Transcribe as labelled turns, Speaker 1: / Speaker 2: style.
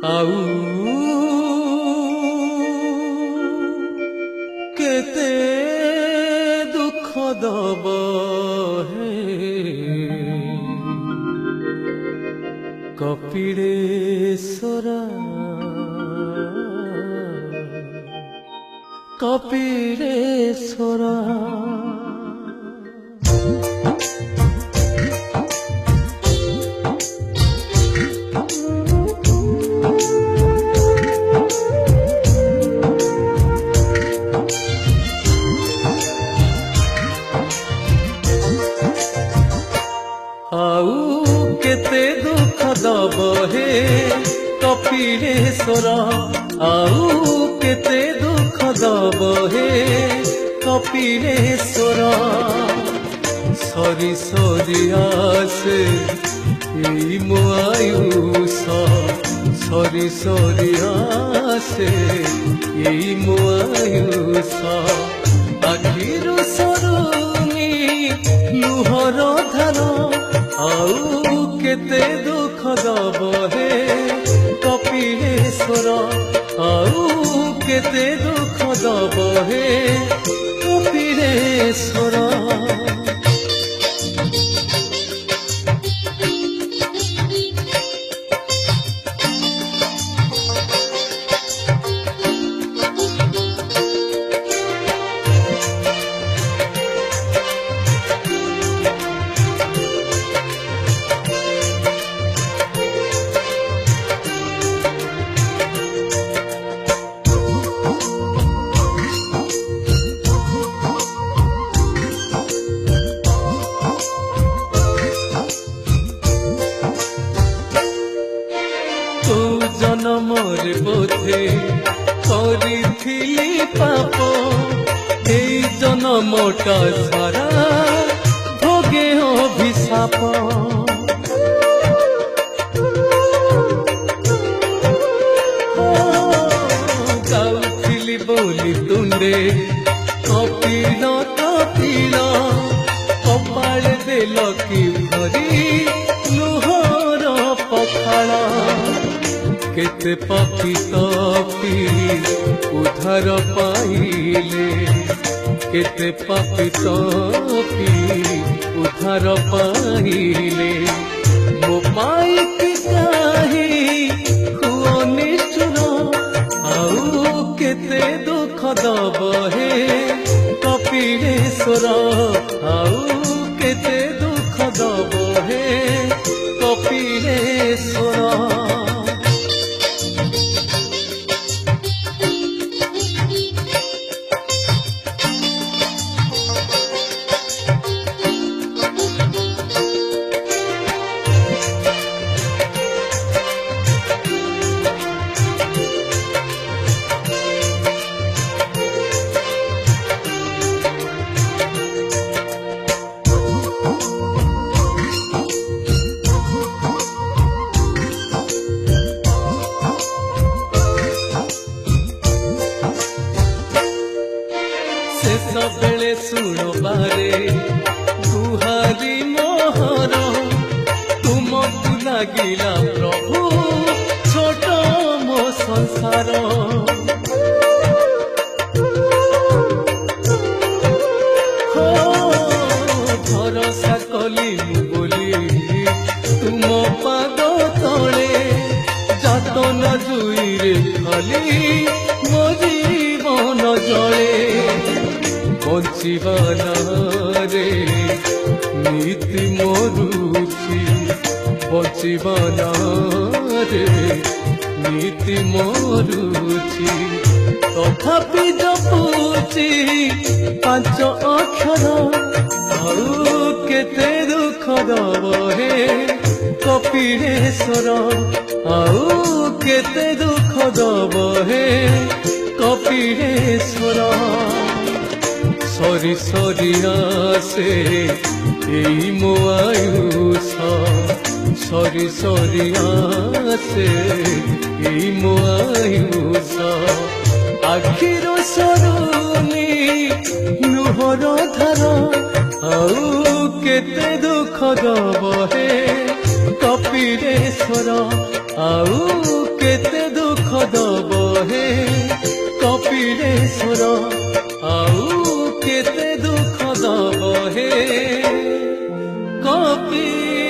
Speaker 1: आउ केते दुख दब हे कपिलेश्वरा कपिलेश्वरा आउ केते दुख दब हे कपिलेश्वरा आउ केते दुख दब हे कपिलेश्वरा सरी सरी आसे एई मो आयुष सरी सरी आसे एई मो आयुष आखिरु सरुनी लुहर धार आउ केते दुख दब हे कपिलेश्वरा आउ केते दुख दब हे कपिलेश्वरा जनमर बोधे करिथिली पाप एई जनमटा सारा भोगे अभिशाप गाउथिली बोली तुंडे कपिल कपिल कपाल देल कि भरी लुहर पखाला केते पापी तापी उधार पाइले केते पापी तापी उधार पाइले मो पाइक काही हुओ निष्ठुर आउ केते दुख दब हे कपिलेश्वरा आउ केते दुख दब हे कपिलेश्वरा शेष बेले शुण बारे गुहारी मोहर तुमको लागिला प्रभु छोट मो संसार भरोसा कली बोली तुम पाद तले जातन जुईरे खाली मो जीवन जले बंचिबाना रे नीति मरुची बंचिबाना रे नीति मरुची तथापि जपुची पांच अक्षर आउ केते दुख दब हे कपिलेश्वरा आउ केते दुख दब हे कपिलेश्वरा सरी सरी आसे एई मो आयुष सरी सरी आसे एई मो आयुष आखिर सरुनी लुहर धार आउ केते दुख दब हे कपिलेश्वर आउ केते दुख दब हे कपिलेश्वर आउ केते दुख दब हे कपिलेश्वर।